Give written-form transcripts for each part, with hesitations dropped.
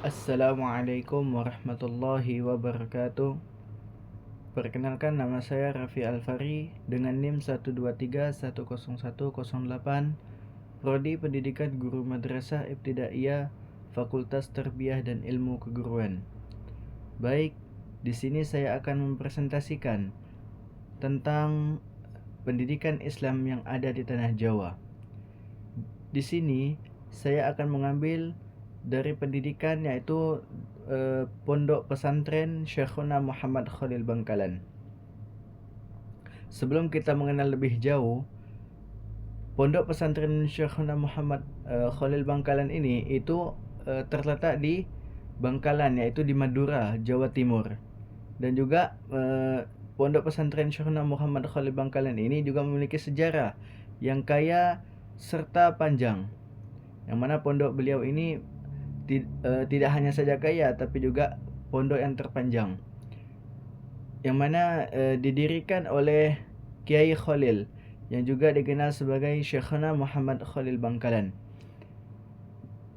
Assalamualaikum warahmatullahi wabarakatuh. Perkenalkan, nama saya Raffi Alfari dengan NIM 123101108, Prodi Pendidikan Guru Madrasah Ibtidaiyah, Fakultas Tarbiyah dan Ilmu Keguruan. Baik, di sini saya akan mempresentasikan tentang pendidikan Islam yang ada di tanah Jawa. Di sini saya akan mengambil dari pendidikan, yaitu Pondok Pesantren Syekhuna Muhammad Khalil Bangkalan. Sebelum kita mengenal lebih jauh, Pondok Pesantren Syekhuna Muhammad Khalil Bangkalan ini itu terletak di Bangkalan, yaitu di Madura, Jawa Timur. Dan juga Pondok Pesantren Syekhuna Muhammad Khalil Bangkalan ini juga memiliki sejarah yang kaya serta panjang, yang mana pondok beliau ini tidak hanya saja kaya, tapi juga pondok yang terpanjang, yang mana didirikan oleh Kiai Khalil, yang juga dikenal sebagai Syekhuna Muhammad Khalil Bangkalan.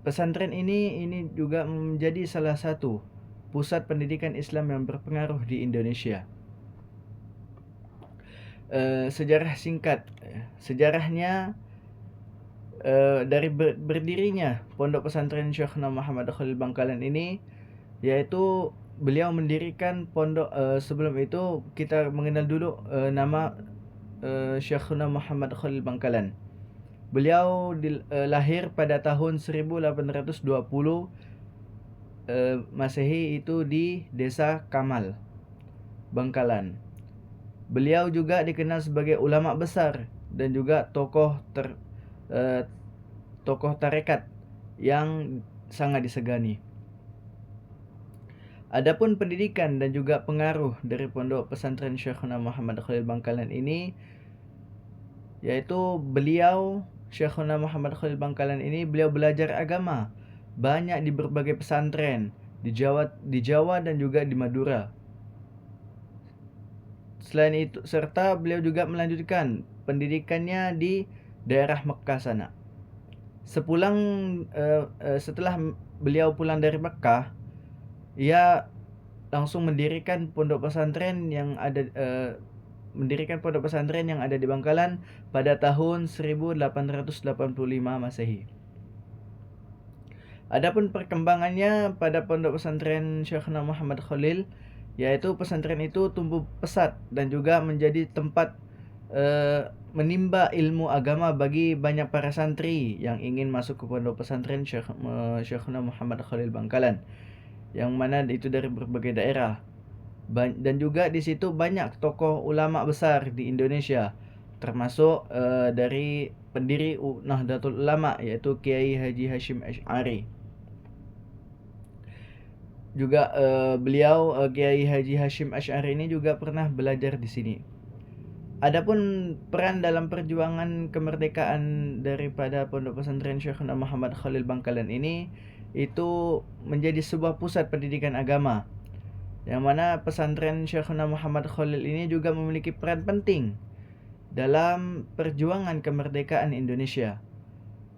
Pesantren ini juga menjadi salah satu pusat pendidikan Islam yang berpengaruh di Indonesia. Sejarah singkat, sejarahnya dari berdirinya Pondok Pesantren Syekhuna Muhammad Khalil Bangkalan ini, yaitu beliau mendirikan pondok. Sebelum itu kita mengenal dulu nama Syekhuna Muhammad Khalil Bangkalan. Beliau lahir pada tahun 1820 Masehi, itu di Desa Kamal, Bangkalan. Beliau juga dikenal sebagai ulama besar dan juga tokoh tarekat yang sangat disegani. Adapun pendidikan dan juga pengaruh dari Pondok Pesantren Syekhuna Muhammad Khalil Bangkalan ini, yaitu beliau Syekhuna Muhammad Khalil Bangkalan ini beliau belajar agama banyak di berbagai pesantren di Jawa dan juga di Madura. Selain itu, serta beliau juga melanjutkan pendidikannya di daerah Mekah sana. Setelah beliau pulang dari Mekah, ia langsung mendirikan pondok pesantren yang ada di Bangkalan pada tahun 1885 Masehi. Adapun perkembangannya pada Pondok Pesantren Syekhuna Muhammad Khalil, yaitu pesantren itu tumbuh pesat dan juga menjadi tempat menimba ilmu agama bagi banyak para santri yang ingin masuk ke Pondok Pesantren Syekhuna Muhammad Khalil Bangkalan, yang mana itu dari berbagai daerah. Dan juga di situ banyak tokoh ulama besar di Indonesia, termasuk dari pendiri Nahdlatul Ulama, yaitu Kiai Haji Hashim Asy'ari. Juga beliau Kiai Haji Hashim Asy'ari ini juga pernah belajar di sini. Adapun peran dalam perjuangan kemerdekaan daripada Pondok Pesantren Syekhuna Muhammad Khalil Bangkalan ini, itu menjadi sebuah pusat pendidikan agama, yang mana pesantren Syekhuna Muhammad Khalil ini juga memiliki peran penting dalam perjuangan kemerdekaan Indonesia,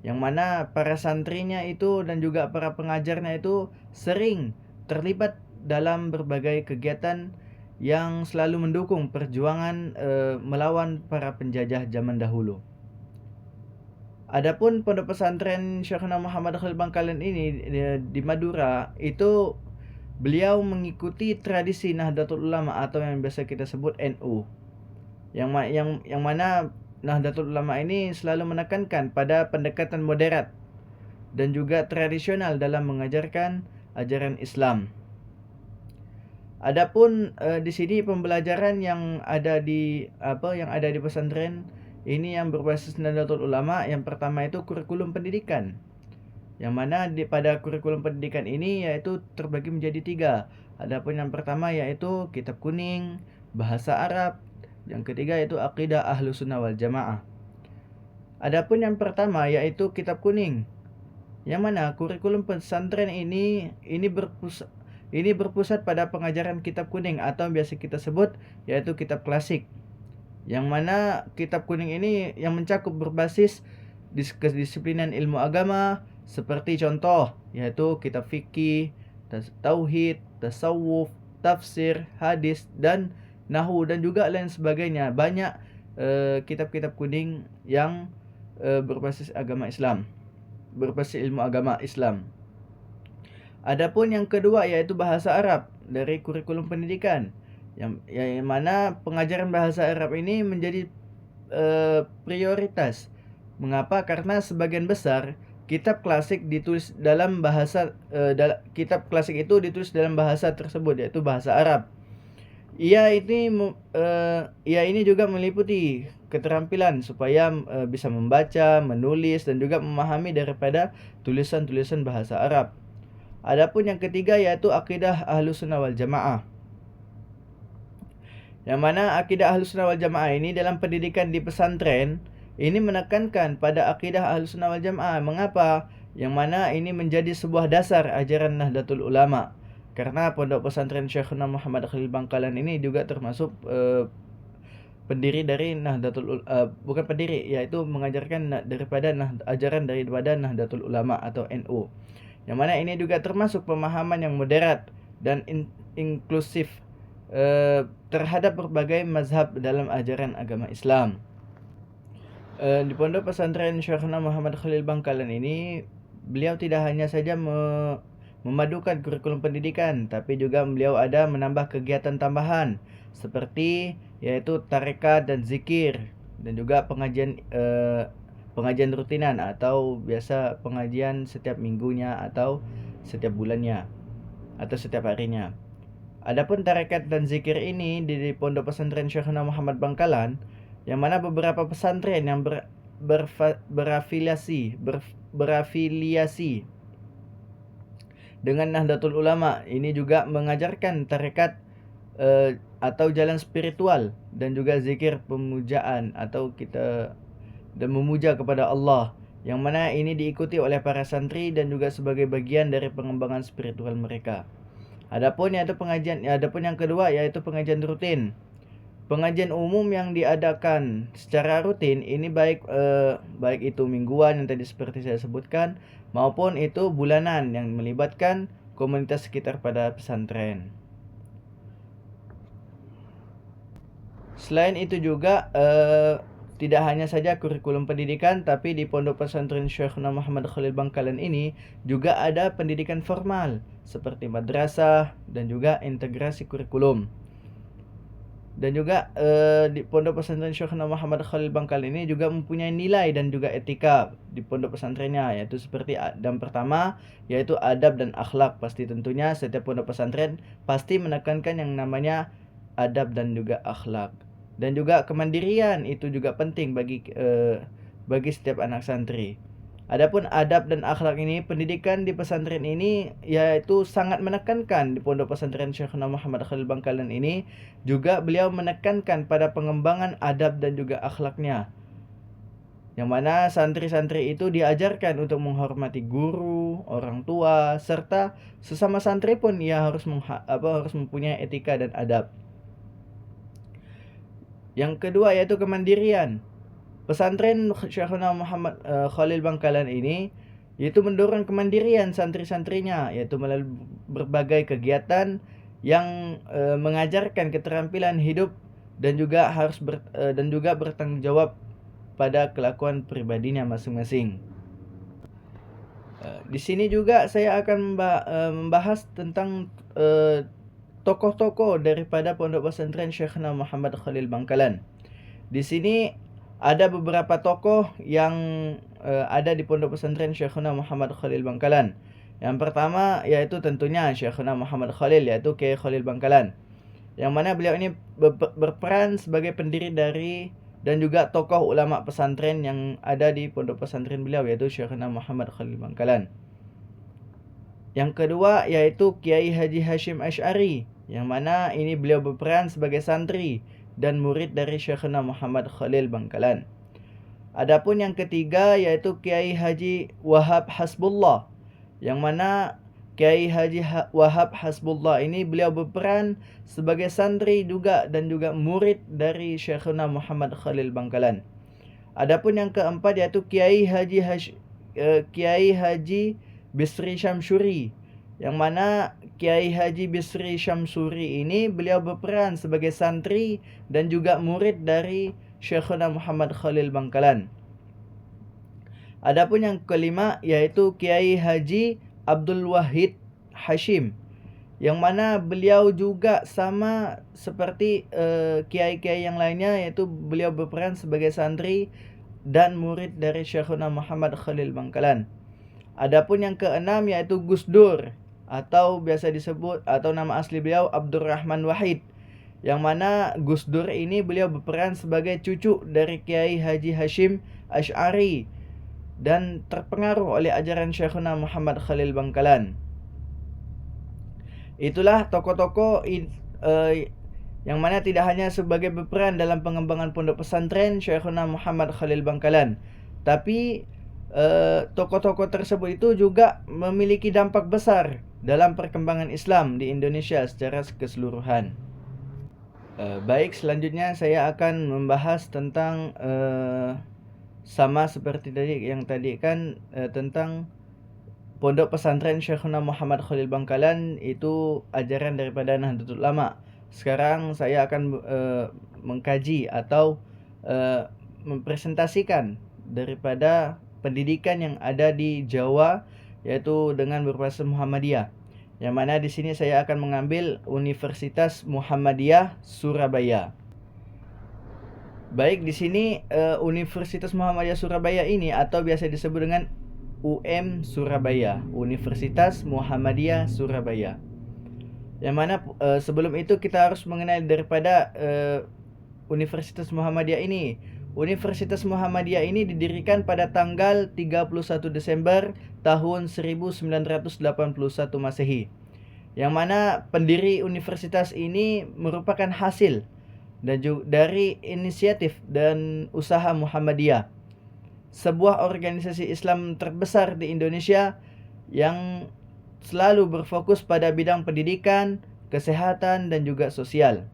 yang mana para santrinya itu dan juga para pengajarnya itu sering terlibat dalam berbagai kegiatan yang selalu mendukung perjuangan melawan para penjajah zaman dahulu. Adapun Pondok Pesantren Syekhuna Muhammad Khalil Bangkalan ini di Madura, itu beliau mengikuti tradisi Nahdlatul Ulama atau yang biasa kita sebut NU, yang mana Nahdlatul Ulama ini selalu menekankan pada pendekatan moderat dan juga tradisional dalam mengajarkan ajaran Islam. Adapun di sini pembelajaran yang ada di pesantren ini yang berbasis Nahdlatul Ulama, yang pertama itu kurikulum pendidikan, yang mana pada kurikulum pendidikan ini yaitu terbagi menjadi 3. Adapun yang pertama yaitu kitab kuning, bahasa Arab, yang ketiga yaitu akidah Ahlussunnah wal Jamaah. Adapun yang pertama yaitu kitab kuning, yang mana kurikulum pesantren ini berpusat pada pengajaran kitab kuning atau biasa kita sebut yaitu kitab klasik, yang mana kitab kuning ini yang mencakup berbasis kedisiplinan ilmu agama, seperti contoh yaitu kitab fikih, tauhid, tasawuf, tafsir, hadis, dan nahwu dan juga lain sebagainya. Banyak kitab-kitab kuning yang berbasis agama Islam, berbasis ilmu agama Islam. Adapun yang kedua yaitu bahasa Arab dari kurikulum pendidikan, yang mana pengajaran bahasa Arab ini menjadi prioritas. Mengapa? Karena sebagian besar kitab klasik ditulis dalam bahasa kitab klasik itu ditulis dalam bahasa tersebut, yaitu bahasa Arab. Ia ini juga meliputi keterampilan supaya bisa membaca, menulis, dan juga memahami daripada tulisan-tulisan bahasa Arab. Adapun yang ketiga yaitu akidah Ahlussunnah wal Jamaah. Yang mana akidah Ahlussunnah wal Jamaah ini dalam pendidikan di pesantren ini menekankan pada akidah Ahlussunnah wal Jamaah. Mengapa? Yang mana ini menjadi sebuah dasar ajaran Nahdlatul Ulama. Karena pondok pesantren Syekhuna Muhammad Khalil Bangkalan ini juga termasuk pendiri dari bukan pendiri, yaitu mengajarkan ajaran daripada Nahdlatul Ulama atau NU. Yang mana ini juga termasuk pemahaman yang moderat dan inklusif terhadap berbagai mazhab dalam ajaran agama Islam. Di pondok pesantren Syekhuna Muhammad Khalil Bangkalan ini, beliau tidak hanya saja memadukan kurikulum pendidikan, tapi juga beliau ada menambah kegiatan tambahan seperti yaitu tarekat dan zikir, dan juga pengajian rutinan atau biasa pengajian setiap minggunya atau setiap bulannya atau setiap harinya. Adapun tarekat dan zikir ini di pondok pesantren Syekhuna Muhammad Bangkalan, yang mana beberapa pesantren yang berafiliasi dengan Nahdlatul Ulama ini juga mengajarkan tarekat atau jalan spiritual dan juga zikir pemujaan atau dan memuja kepada Allah, yang mana ini diikuti oleh para santri dan juga sebagai bagian dari pengembangan spiritual mereka. Adapun yang kedua yaitu pengajian rutin. Pengajian umum yang diadakan secara rutin ini baik itu mingguan yang tadi seperti saya sebutkan, maupun itu bulanan yang melibatkan komunitas sekitar pada pesantren. Selain itu juga tidak hanya saja kurikulum pendidikan, tapi di pondok pesantren Syekhuna Muhammad Khalil Bangkalan ini juga ada pendidikan formal seperti madrasah dan juga integrasi kurikulum. Dan juga di pondok pesantren Syekhuna Muhammad Khalil Bangkalan ini juga mempunyai nilai dan juga etika di pondok pesantrennya, yaitu seperti yang pertama yaitu adab dan akhlak. Pasti tentunya setiap pondok pesantren pasti menekankan yang namanya adab dan juga akhlak. Dan juga kemandirian itu juga penting bagi setiap anak santri. Adapun adab dan akhlak ini, pendidikan di pesantren ini yaitu sangat menekankan di pondok pesantren Syekhuna Muhammad Khalil Bangkalan ini, juga beliau menekankan pada pengembangan adab dan juga akhlaknya. Yang mana santri-santri itu diajarkan untuk menghormati guru, orang tua, serta sesama santri pun ia harus mempunyai etika dan adab. Yang kedua yaitu kemandirian. Pesantren Syekhuna Muhammad Khalil Bangkalan ini yaitu mendorong kemandirian santri-santrinya, yaitu melalui berbagai kegiatan yang mengajarkan keterampilan hidup dan juga bertanggung jawab pada kelakuan pribadinya masing-masing. Di sini juga saya akan membahas tentang tokoh-tokoh daripada pondok pesantren Syekhuna Muhammad Khalil Bangkalan. Di sini ada beberapa tokoh yang ada di pondok pesantren Syekhuna Muhammad Khalil Bangkalan. Yang pertama yaitu tentunya Syekhuna Muhammad Khalil, yaitu Kiai Khalil Bangkalan, yang mana beliau ini berperan sebagai pendiri dari dan juga tokoh ulama pesantren yang ada di pondok pesantren beliau, yaitu Syekhuna Muhammad Khalil Bangkalan. Yang kedua yaitu Kiai Haji Hashim Asy'ari, yang mana ini beliau berperan sebagai santri dan murid dari Syekhuna Muhammad Khalil Bangkalan. Adapun yang ketiga yaitu Kiai Haji Wahab Hasbullah, yang mana Kiai Haji Wahab Hasbullah ini beliau berperan sebagai santri juga dan juga murid dari Syekhuna Muhammad Khalil Bangkalan. Adapun yang keempat yaitu Kiai Haji Bisri Syamsuri, yang mana Kiai Haji Bisri Syamsuri ini beliau berperan sebagai santri dan juga murid dari Syekhuna Muhammad Khalil Bangkalan. Adapun yang kelima yaitu Kiai Haji Abdul Wahid Hashim, yang mana beliau juga sama seperti kiai-kiai yang lainnya, yaitu beliau berperan sebagai santri dan murid dari Syekhuna Muhammad Khalil Bangkalan. Adapun yang keenam yaitu Gus Dur, atau biasa disebut atau nama asli beliau Abdurrahman Wahid, yang mana Gus Dur ini beliau berperan sebagai cucu dari Kiai Haji Hashim Asy'ari dan terpengaruh oleh ajaran Syekhuna Muhammad Khalil Bangkalan. Itulah tokoh-tokoh yang mana tidak hanya sebagai berperan dalam pengembangan pondok pesantren Syekhuna Muhammad Khalil Bangkalan, tapi tokoh-tokoh tersebut itu juga memiliki dampak besar dalam perkembangan Islam di Indonesia secara keseluruhan. Baik, selanjutnya saya akan membahas tentang sama seperti yang tadi kan tentang Pondok Pesantren Syekhuna Muhammad Khalil Bangkalan itu ajaran daripada Nahdlatul Ulama. Sekarang saya akan mengkaji atau mempresentasikan daripada pendidikan yang ada di Jawa, yaitu dengan berbasis Muhammadiyah. Yang mana di sini saya akan mengambil Universitas Muhammadiyah Surabaya. Baik, di sini Universitas Muhammadiyah Surabaya ini atau biasa disebut dengan UM Surabaya, Universitas Muhammadiyah Surabaya. Yang mana sebelum itu kita harus mengenal daripada Universitas Muhammadiyah ini. Universitas Muhammadiyah ini didirikan pada tanggal 31 Desember tahun 1981 Masehi. Yang mana pendiri universitas ini merupakan hasil dan juga dari inisiatif dan usaha Muhammadiyah, sebuah organisasi Islam terbesar di Indonesia yang selalu berfokus pada bidang pendidikan, kesehatan, dan juga sosial.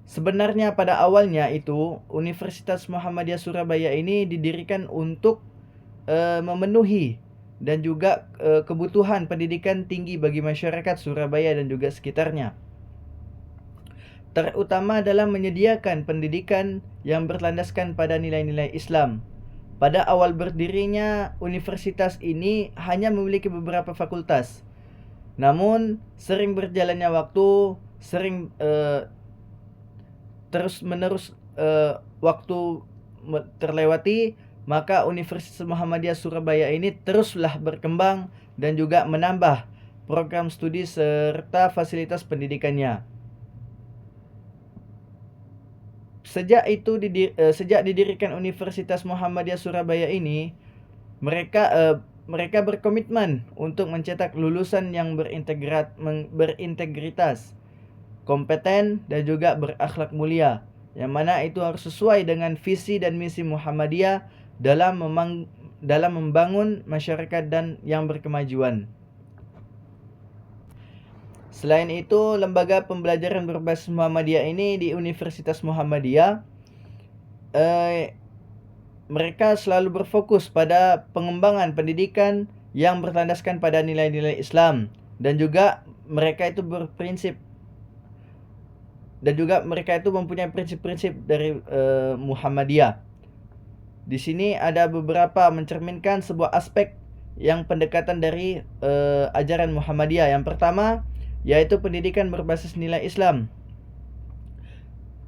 Sebenarnya pada awalnya itu Universitas Muhammadiyah Surabaya ini didirikan untuk memenuhi dan juga kebutuhan pendidikan tinggi bagi masyarakat Surabaya dan juga sekitarnya, terutama dalam menyediakan pendidikan yang berlandaskan pada nilai-nilai Islam. Pada awal berdirinya universitas ini hanya memiliki beberapa fakultas. Namun sering berjalannya waktu, terus-menerus waktu terlewati, maka Universitas Muhammadiyah Surabaya ini teruslah berkembang dan juga menambah program studi serta fasilitas pendidikannya. Sejak didirikan Universitas Muhammadiyah Surabaya ini, mereka berkomitmen untuk mencetak lulusan yang berintegritas, kompeten, dan juga berakhlak mulia, yang mana itu harus sesuai dengan visi dan misi Muhammadiyah dalam membangun masyarakat dan yang berkemajuan. Selain itu, lembaga pembelajaran berbasis Muhammadiyah ini di Universitas Muhammadiyah, mereka selalu berfokus pada pengembangan pendidikan yang berlandaskan pada nilai-nilai Islam, dan juga mereka itu mempunyai prinsip-prinsip dari Muhammadiyah. Di sini ada beberapa mencerminkan sebuah aspek yang pendekatan dari ajaran Muhammadiyah. Yang pertama yaitu pendidikan berbasis nilai Islam.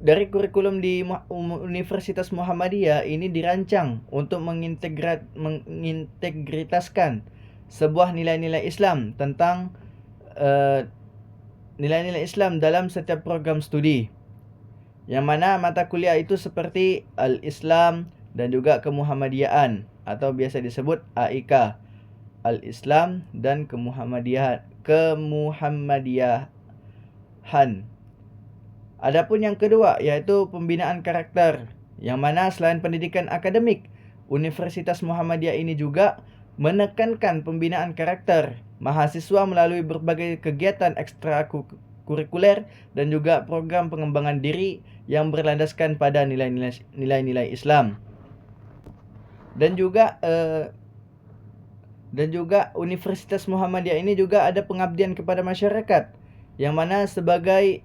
Dari kurikulum di Universitas Muhammadiyah ini dirancang untuk mengintegritaskan sebuah nilai-nilai Islam tentang nilai-nilai Islam dalam setiap program studi, yang mana mata kuliah itu seperti Al-Islam dan juga Kemuhammadiyaan atau biasa disebut AIK, Al-Islam dan Kemuhammadiyahan. Adapun yang kedua yaitu pembinaan karakter, yang mana selain pendidikan akademik, Universitas Muhammadiyah ini juga menekankan pembinaan karakter mahasiswa melalui berbagai kegiatan ekstrakurikuler dan juga program pengembangan diri yang berlandaskan pada nilai-nilai Islam. Dan juga Dan juga Universitas Muhammadiyah ini juga ada pengabdian kepada masyarakat, yang mana sebagai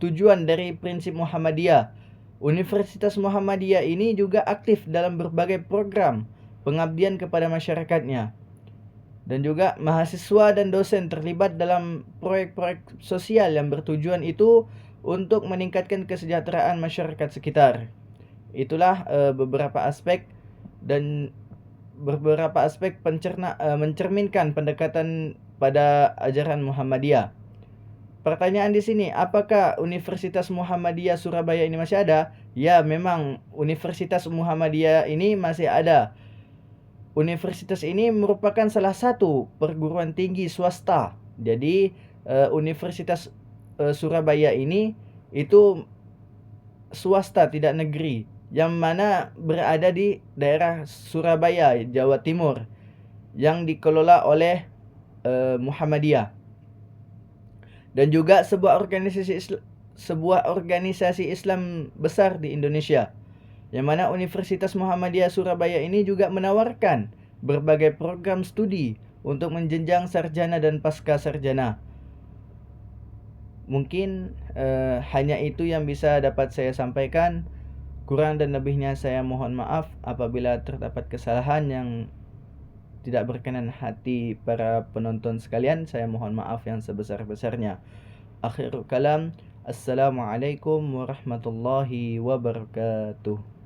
tujuan dari prinsip Muhammadiyah. Universitas Muhammadiyah ini juga aktif dalam berbagai program pengabdian kepada masyarakatnya. Dan juga mahasiswa dan dosen terlibat dalam proyek-proyek sosial yang bertujuan itu untuk meningkatkan kesejahteraan masyarakat sekitar. Itulah beberapa aspek dan beberapa aspek mencerminkan pendekatan pada ajaran Muhammadiyah. Pertanyaan di sini, apakah Universitas Muhammadiyah Surabaya ini masih ada? Ya, memang Universitas Muhammadiyah ini masih ada. Universitas ini merupakan salah satu perguruan tinggi swasta. Jadi Universitas Surabaya ini itu swasta, tidak negeri, yang mana berada di daerah Surabaya, Jawa Timur, yang dikelola oleh Muhammadiyah. Dan juga sebuah organisasi Islam besar di Indonesia, yang mana Universitas Muhammadiyah Surabaya ini juga menawarkan berbagai program studi untuk menjenjang sarjana dan pasca sarjana. Mungkin hanya itu yang bisa dapat saya sampaikan. Kurang dan lebihnya saya mohon maaf apabila terdapat kesalahan yang tidak berkenan hati para penonton sekalian. Saya mohon maaf yang sebesar-besarnya. Akhirul kalam, assalamualaikum warahmatullahi wabarakatuh.